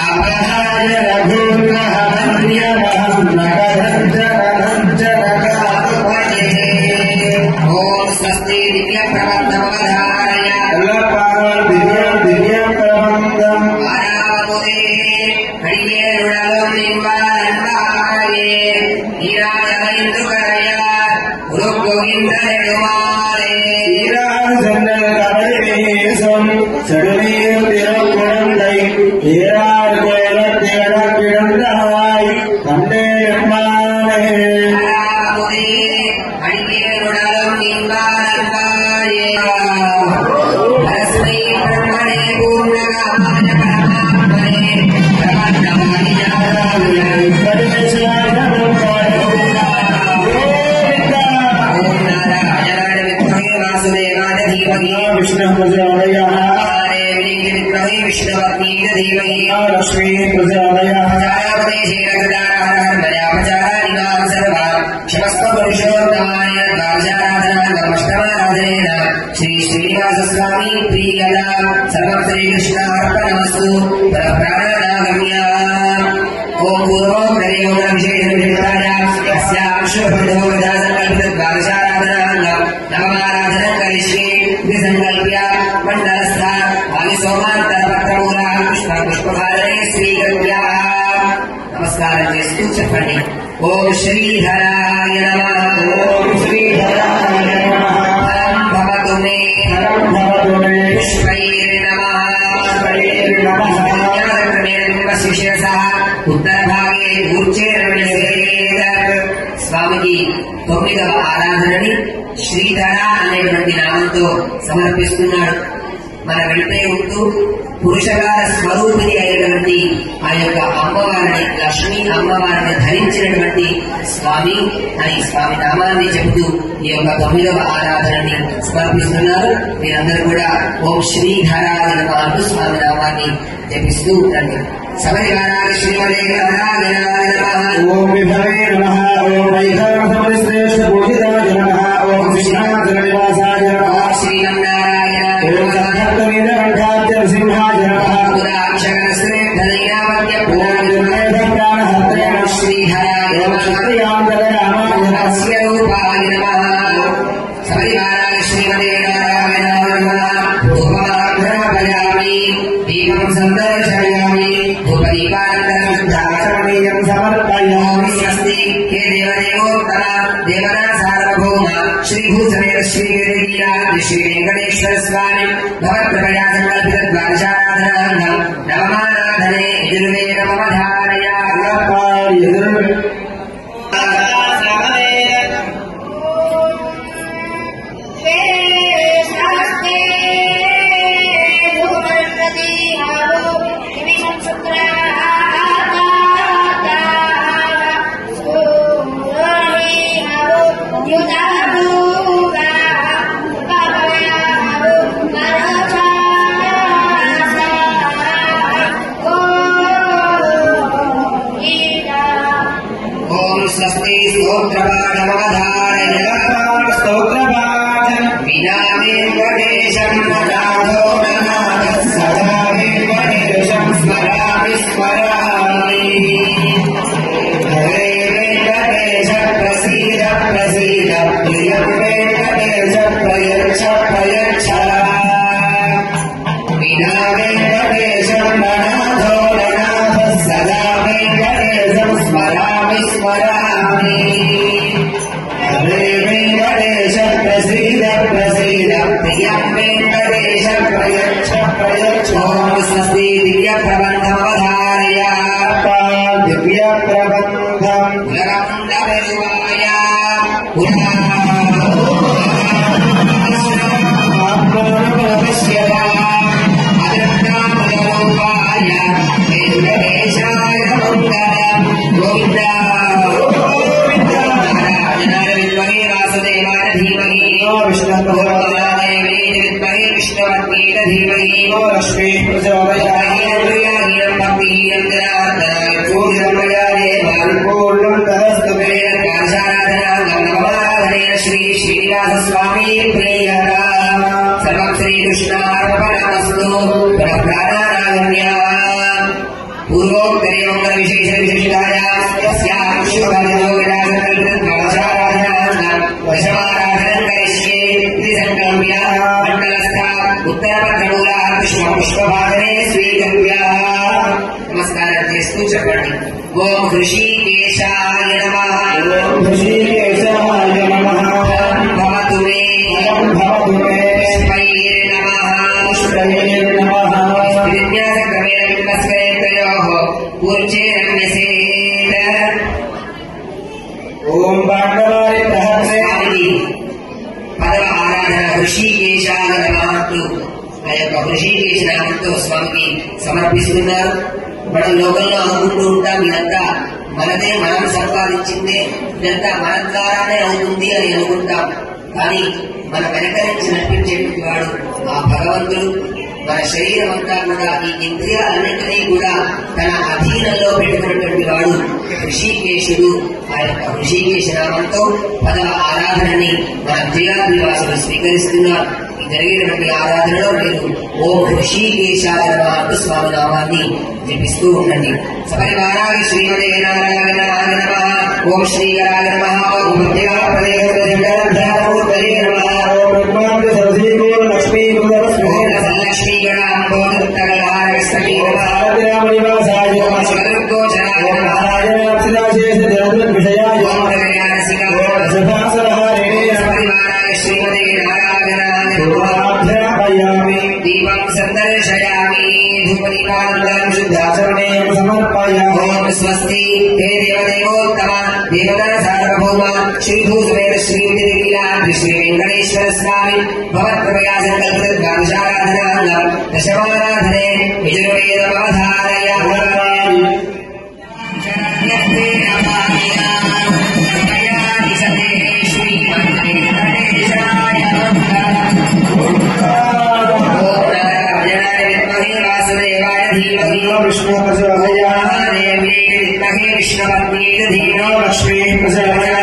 అపహాయ రఘుత్తహమన్యమహం నరకంచన కంచన జాతు భజే. ఓం స్వస్తి దివ్య ప్రబంధమవధారయ. దివ్యం ప్రబంధం ఆరాముదే అడియేరుడలం నింబాలన్వాయే నీరాజమైందుకరయ ఉరుగోవిందరెడుమాలే. ீராசம் செடுநீர் திறக்குழந்தை ஈரார் கோல தேட கிடந்தாய் தந்தே எம்மானே. ஆராமுதே அடியேருடலம் நின்பாலன்வாயே பரஸ்மை பிரம்மணே பூர்ணகாமாய பரமாத்மனே பிரபந்தமானி ஜாதாவிலே. ఓం నారాయణాయ విద్మహే వాసుదేవాయ ధీమహి విష్ణు ప్రచోదయ నారాయణాయ విద్మహే విష్ణువర్ణీయ ధీమహి లక్ష్మీ ప్రచోదయ ప్రజాపదేశేన కృతారాధనమర్యాపచారాదివాం సర్వాం క్షమస్వ పురుషోత్తమాయ ద్వాదశారాధనార్థమష్టమారాధనేన శ్రీ శ్రీనివాసస్వామి ప్రియదా సర్వం శ్రీకృష్ణార్పణమస్తు. ప్రాణానాగమ్య. ఓం పూర్వోక్తయోగ విశేషవిశేషాయ అస్యాం శుభదో విధాసంకల్పితద్వాదశారాధనాంగం నవమారాధనం కరిష్యే ఇది సంకల్ప్య మండలస్థ వాలిసోమాంతరపత్రమూలాం పుష్పభారనే స్వీకృత్య నమస్కారం చేస్తూ చెప్పండి. ఓం శ్రీధరాయ నమః. ఓం శ్రీధరాయ నమః. ఫలం భవతు మే ఫలం భవతు మే పుష్పైర్నమః. పుష్పైర్నమః. శిశిరసః ఉత్తరభాగే ఊర్చేరమణ్యేత. స్వామికి 9వ ఆరాధనని శ్రీధర అనేటువంటి నామంతో సమర్పిస్తున్నాడు. మన వెంటే ఉంటూ పురుషకార స్వరూపిణి అయినటువంటి ఆ యొక్క అమ్మవారిని లక్ష్మీ అమ్మవారిని ధరించినటువంటి స్వామి అని స్వామి నామాన్ని చెబుతూ ఈ యొక్క 9వ ఆరాధనని సమర్పిస్తున్నారు. మీరందరూ కూడా ఓం శ్రీధరాయ నమః అంటూ స్వామి నామాన్ని జపిస్తూ ఉండండి. సపరివారాయ శ్రీమతే నారాయణాయ నమః. ఓం విభవే నమః. ఓం వైఖానసమశ్రేష్ఠ పూజితాయ నమః. ఓం విశ్వనాథ నివాసాయ నమః. శ్రీరం నారాయణ ఓం సహస్రమీధకంఠాద్య నృసింహాయ నమః. పురాక్షరశ్రేష్ఠదయావత్య ఓం నిర్వేదప్రాణహర్తయ నమః. శ్రీహరాయ ఓం నమః. సత్యయాంతరామాయ నమః. అస్య రూపాయ నమః. సపరివారాయ శ్రీమతే నారాయణాయ నమః. ధూపమాగ్రహపయామి దీపం సందర్శయామి ధూపదీపానంతరం సమర్పయామి. స్వస్తి హే దేవదేవోత్తమ దేవనా సార్వభౌమ శ్రీభూషణేన శ్రీగిరిగిరి శ్రీ వెంకటేశ్వర స్వామి భగవత్ప్రభయా సంకల్పిత ద్వాదశారాధనాంగం నవమారాధనే యజుర్వేదమవధారయ. ఓం స్వస్తి దివ్య ప్రబంధమవధారయ దివ్య ప్రబంధం ఉలగముండ వెలువాయ श्री श्रीनिवास स्वामी प्रिय सर्व श्रीकृष्णार्पणमस्तु प्राणाराधन्य पूर्वोक्तरे मंगल विशेष विशिष्टाया दशमाराधनं करिष्ये इति संकल्प्य मण्डलस्था उत्तरपत्रमूला पुष्पभाजने स्वीकृत्य नमस्कारस्तु चपण्डि ओम ऋषिकेशाय नमः ఓం ఋషికేశాయ నమః भवतु मे पुष्पैर्नमः పుష్పైర్నమః विन्यासक्रमेण विन्यस्करेत्रयोः ऊर्जेरन्यसेत ఓం పాండవాయ ప్రహసే పదవ ఆరాధన ఋషికేశాయ నమః ఆ యొక్క ఋషికేశ నామంతో స్వామికి సమర్పిస్తున్నారు. మనం లోకంలో అనుకుంటూ ఉంటాం ఇదంతా మనదే, మనం సంపాదించిందే, ఇదంతా మన ద్వారానే అవుతుంది అని అనుకుంటాం. కానీ మన వెనక నుంచి నడిపించేటువంటి వాడు ఆ భగవంతుడు. మన శరీరం అంతా కూడా ఈ ఇంద్రియాలన్నింటినీ కూడా తన అధీనంలో పెట్టుకున్నటువంటి వాడు ఋషికేశుడు. ఆ యొక్క ఋషికేశ నామంతో పదవ ఆరాధనని మన శ్రీరామనివాసులు స్వీకరిస్తున్నారు. ఈ జరిగినటువంటి ఆరాధనలో మీరు ఓం ఋషికేశాయ నమః అంటూ స్వామి నామాన్ని జపిస్తూ ఉండండి. సపరివారాగి శ్రీమతే నారాయణాయ నమః ఓం శ్రీకరాయ నమః ఓం విద్యాపదే నమః ఓం బ్రహ్మాండ సరసీకో లక్ష్మీ ఓం లక్ష్మీగణాంబోధరకలహారస్తీ నమః నివాసాయ ఓం శివగోచరాయ ఓం నమః నారాయణ అప్సరాశేష దేవదత్ విషయాయ ఓం ప్రగణాసిక ఓం సభాసరహారిణే సపరివారాగి శ్రీమతే నారాయణాయ నమః అధ్యాపయామి దీపం సందర్శయామి ధూపదీపానంతరం శుద్ధాచరణే సమర్పయామి ఓం స్వస్తి హే దేవదేవోత్తమ దేవగణ సార్వభౌమ శ్రీభూసమేత శ్రీవిద్యలీలాద్రి శ్రీ వెంకటేశ్వర స్వామి భగవత్కృపయా సంకల్పిత ద్వాదశారాధనాంగం దశమారాధనే యజుర్వేదమవధారయ విష్ణు ప్రచోదయ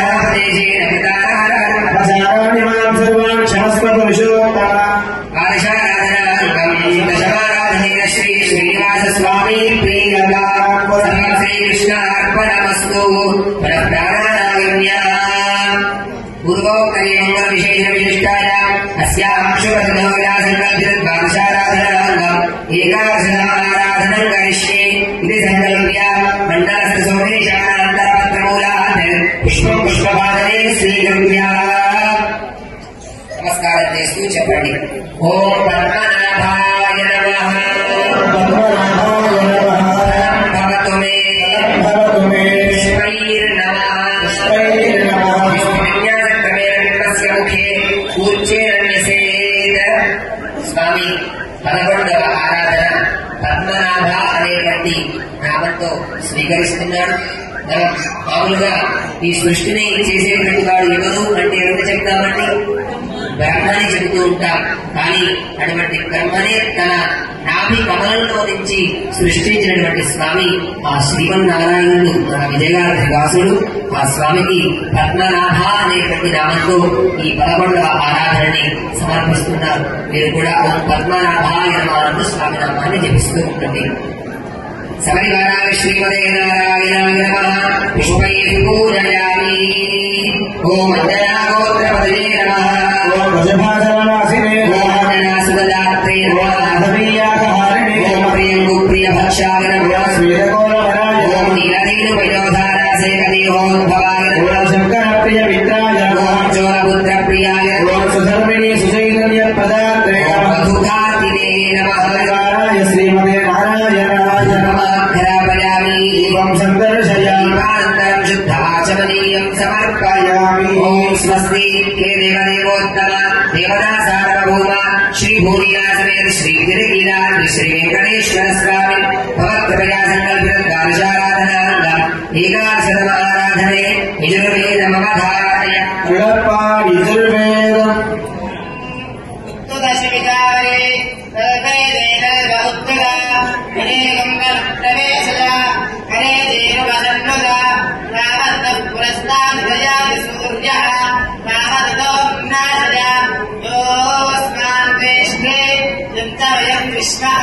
ప్రచారాన్ని మాం సర్వాన్ శాశ్వత విశోత్తమ శ్రీ శ్రీనివాస స్వామి ప్రియగా శ్రీకృష్ణార్పణమస్తు ప్రాణారాగమ్య పూర్వోక్తరే మంగళ విశేష విశిష్టాయ అస్యాం శుభసంకల్పిత ద్వాదశారాధనాంగం ఏకాదశారాధనం కరిష్యే ఇది సంకల్ప్య మండలస్థ సోమేశానంతరపత్రమూలాత్ పుష్పం పుష్పపాదనే స్వీకృత్య నమస్కారం చేస్తూ చెప్పండి ఓం పద్మనాభాయ నమః భవతు మే పుష్పైర్నమః స్వామి 11వ ఆరాధన పద్మనాభ అనేటువంటి నామంతో స్వీకరిస్తున్నాడు. మనం మామూలుగా ఈ సృష్టిని చేసేటువంటి వాడు ఎవరు అంటే ఎవరు చెప్తామండి? బ్రహ్మని చెబుతూ ఉంటాం. కానీ అటువంటి బ్రహ్మనే తన నాభి కమలంలో నుంచి సృష్టించినటువంటి స్వామి ఆ శ్రీమన్నారాయణుడు మన విజయగారి దాసుడు. ఆ స్వామికి పద్మనాభ అనేటువంటి నామంతో ఈ 11వ ఆరాధనని సమర్పిస్తున్నారు. మీరు కూడా ఓం పద్మనాభాయ నమః స్వామి నామాన్ని జపిస్తూ ఉంటుంది. సపరివారాయ శ్రీమతే నారాయణాయ నమః పుష్పైః పూజయామి. ఓం అంజనాగోత్రపదే నమః ఓం గజభాసనవాసినే ఓం అంజనాసుదాత్రే నమః అధవీయాకహారిణే ఓం ప్రియంగుప్రియభక్షాయ నమః శ్రీరకోరవరాయ ఓం నీలనీలపయోధారాసేకదేహోద్భవాయ నమః ఓం శంకరప్రియ మిత్రాయ ఓం చోరపుత్రప్రియాయ ఓం సుధర్మిణి సుచైతన్య పదాత్రే ఓం మధుకార్తినే गिरिगिराद्रि श्री वेंकटेश्वर स्वामी भवत्कृपया संकल्पितं द्वादशाराधनाङ्गम् एकादशतमाराधने यजुर्वेदमवधारय यजुर्वेदम् दशविचारे वेदेन बहुत्तदा अनेकं प्रवेशदा हरे देववसन्नदा रामतः पुरस्तान् दयामि सूर्यः रामतो नासदा योऽस्मान् वेष्टे चिन्तयं विश्वः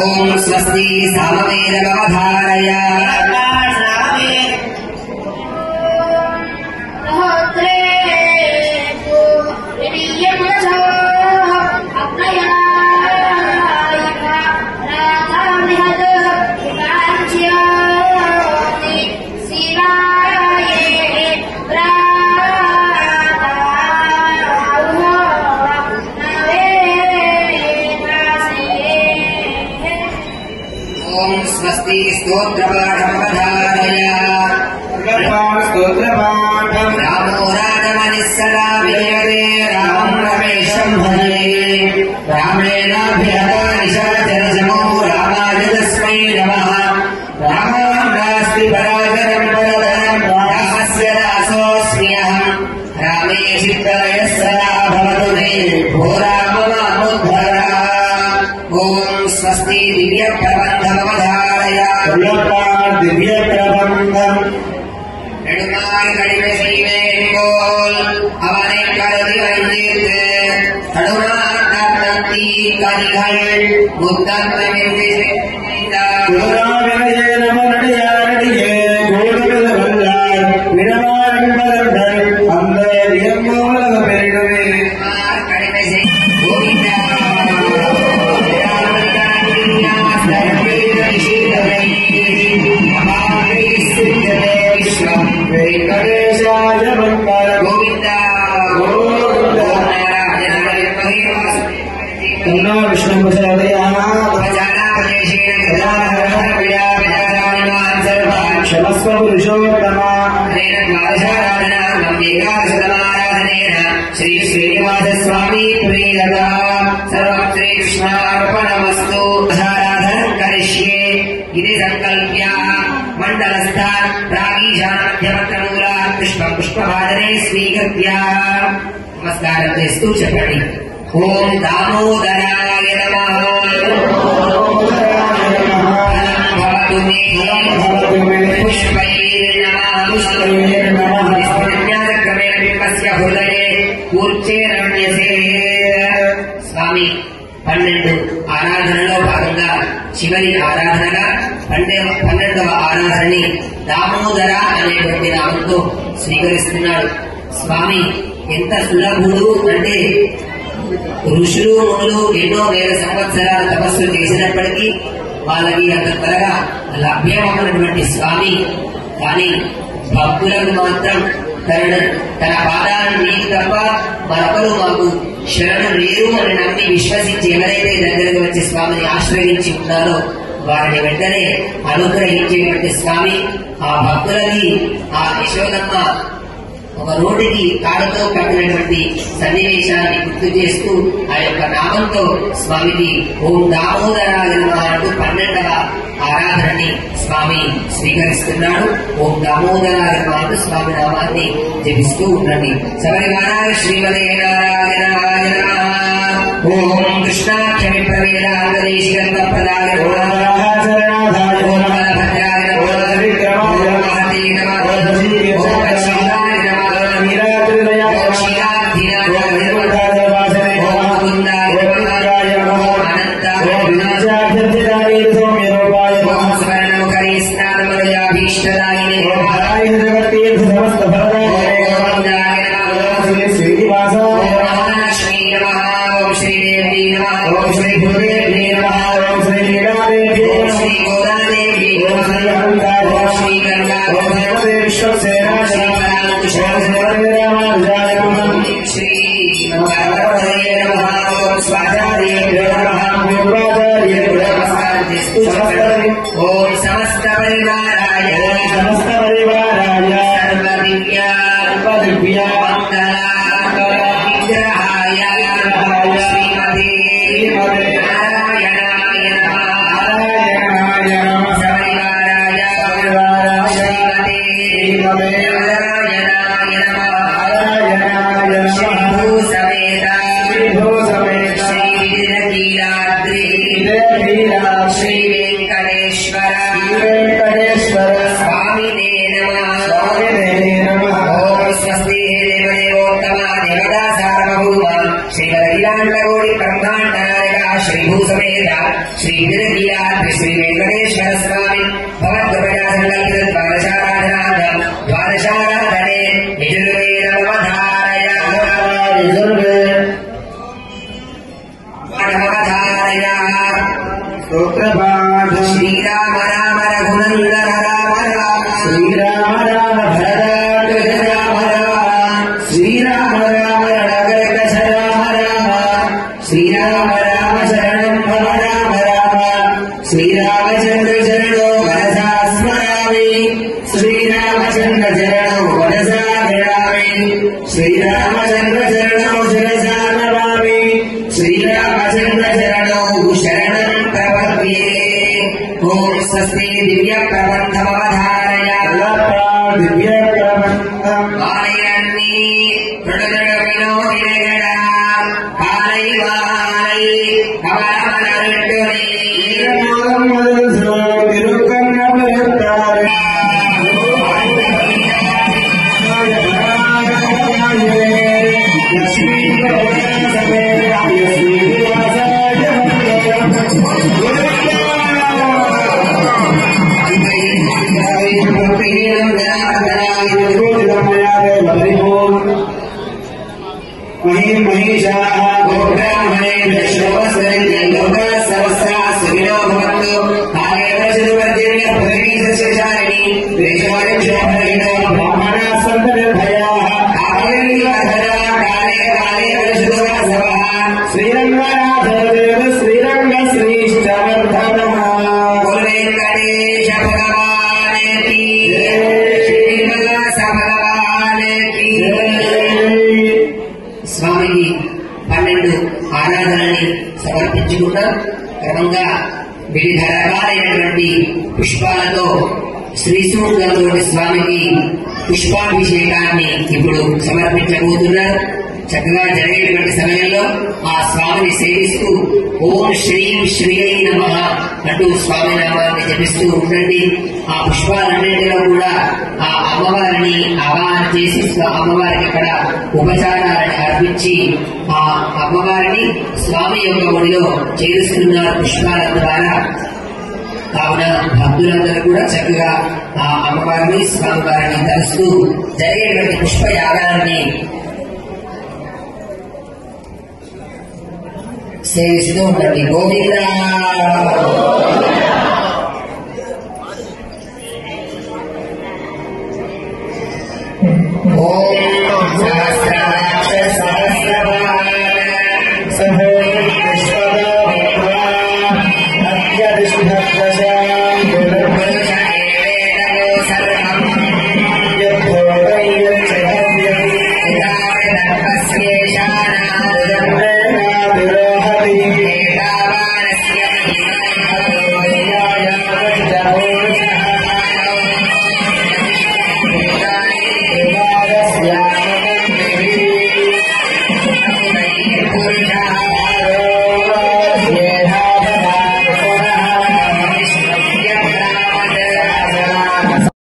ॐ स्वस्ति सामवेदमवधारय स्वस्ति स्तोत्रपाठमवधारय स्तोत्रपाठम् रामो राजमनिस्सदा विजयते रामं रमेशं भजे रामेणाभ्यहता निशाचरजमो रामाय तस्मै नमः रामो नास्ति पराजरं परधनं रामस्य दासोऽस्म्यहं रामे चित्तलयः सदा भवतु मे भो राम मामुद्धर ॐ स्वस्ति दिव्यप्रबन्धमवधारय दिव्यप्रबन्धम् நெடுமாறு கடிமை செய்வேன் அவனை கருதி வைத்தீர்த்து தடுமாற்றி கதிகள் புத்தகமின்றி நமனடியாரடியே கோடுகள் வல்லார் விடமாறன்பர்கள் அந்த வியம்மோலக பெருடுவே கடிமை செய்ய वेंकटेशाय मंगलम् गोविंद गोविंद तन्नो विष्णु क्षमस्व पुरुषोत्तमा श्री श्रीनिवास स्वामी प्रियता सर्वं श्री कृष्णार्पणमस्तु आराधनं करिष्ये इति संकल्प्य मंडलस्थ प्रागीशानमध्यमक्रमूला पुष्पं पुष्पभाजने स्वीकृत्य नमस्कारं तेस्तु चपटि ओम दामोदराय नमः भवतु मे पुष्पैर्नमः ज्ञानक्रमेण बिम्बस्य हृदये కూర్చేరణ్యసే స్వామి 12 ఆరాధనలో భాగంగా చివరి ఆరాధనగా 12వ ఆరాధనని దామోదర అనేటువంటి నామంతో స్వీకరిస్తున్నాడు. స్వామి ఎంత సులభుడు అంటే ఋషులు మునులు ఎన్నో వేల సంవత్సరాల తపస్సు చేసినప్పటికీ వాళ్ళకి అంత త్వరగా లభ్యమవుతున్నటువంటి స్వామి కానీ భక్తులకు మాత్రం తన పాదాలను నీకు తప్ప మరొకరు మాకు శరణం లేరు అని నమ్మి విశ్వసించి ఎవరైతే దగ్గరకు వచ్చి స్వామిని ఆశ్రయించి ఉన్నారో వారిని వెంటనే అనుగ్రహించేటువంటి స్వామి. ఆ భక్తులకి ఆ యశోదమ్మ ఒక రోడ్డుకి తాడుతో కట్టినటువంటి సన్నివేశాన్ని గుర్తు చేస్తూ ఆ యొక్క నామంతో స్వామికి ఓం దామోదరాయ నమః అంటూ 12వ ఆరాధనని స్వామి స్వీకరిస్తున్నాడు. ఓం దామోదరాయ నమః అంటూ స్వామి నామాన్ని జపిస్తూ ఉండండి. శబరిమాల శ్రీమతే నారాయణాయ నమః. ఓం కృష్ణాఖ్య విప్రవేదాంగదేశికంత ప్రదాయ ओम समस्त परिवाराय सर्वदिव्या विग्रहाय श्रीमते नारायणाय శ్రీ వెంకటేశ్వర స్వామినే నమః. ఓం స్వస్తి దేవదేవోత్తమ దేవతా సార్వభౌమ శ్రీమదఖిలాండకోటి బ్రహ్మాండ నాయక శ్రీభూసమేత శ్రీ విరకీలాద్రి శ్రీ వెంకటేశ్వర స్వామి భగవద్గృపయా సంకల్పిత ద్వాదశారాధనే యజుర్వేదమవధారయ శ్రీరామ రామ రఘునందన రామ రామ శ్రీరామ రామ భరదాగ్రజ రామ రామ శ్రీరామ రామ రణగర్గజ రామ రామ శ్రీరామ రామ శరణం భవ రామ రామ శ్రీరామచంద్ర శరణో మనసా స్మరామి శ్రీరామచంద్ర శరణో మనసా గణామి శ్రీరామచంద్ర శరణో శిరసా నమామి శ్రీరామచంద్ర శరణో శరణం ప్రపద్యే. ఓం స్వస్తి దివ్య ప్రబంధమవధారయ దివ్య ప్రబంధం వాయన్ని వినోదిరగడ కాలై వాలై కమలమలరుట్టుని మహిషాః గోబ్రాహ్మణే విశ్వవస్త్రే లోకా సహస్రా సుఖినో భవంతు ఆగేవచను వర్ధిల్య పృథివీ సస్యశాలిని దేశవారిక్షోభరిణో బ్రాహ్మణాః సంతు నిర్భయాః ఆగేవధరా కాలే కాలే వశుభవసవః శ్రీరంగనాథదేవ శ్రీరంగ శ్రీష్టవర్ధనః వెంకటేశ భగవానేతి శ్రీనివాస భగవానేతి. స్వామికి 12 ఆరాధనని సమర్పించుకుంటాం. క్రమంగా వివిధ రకాలైనటువంటి పుష్పాలతో శ్రీసూక్తులతో స్వామికి పుష్పాభిషేకాన్ని ఇప్పుడు సమర్పించబోతున్నారు. చక్కగా జరిగేటువంటి సమయంలో ఆ స్వామిని సేవిస్తూ ఓం శ్రీం శ్రీ నమః అంటూ స్వామి నామాన్ని జపిస్తూ ఉండండి. ఆ పుష్పాలన్నింటిలో కూడా ఆ అమ్మవారిని ఆవాహన చేసి అమ్మవారికి ఇక్కడ ఉపచారాలను అర్పించి ఆ అమ్మవారిని స్వామి యొక్క ఒడిలో చేరుస్తున్నారు పుష్పాల ద్వారా. కావున భక్తులందరూ కూడా చక్కగా ఆ అమ్మవారిని స్వామివారిని తలుస్తూ జరిగేటువంటి పుష్పయాగాన్ని సేవిస్తూ ఉండండి. గోవింద ఓం సహస్రాక్ష సహస్రపాద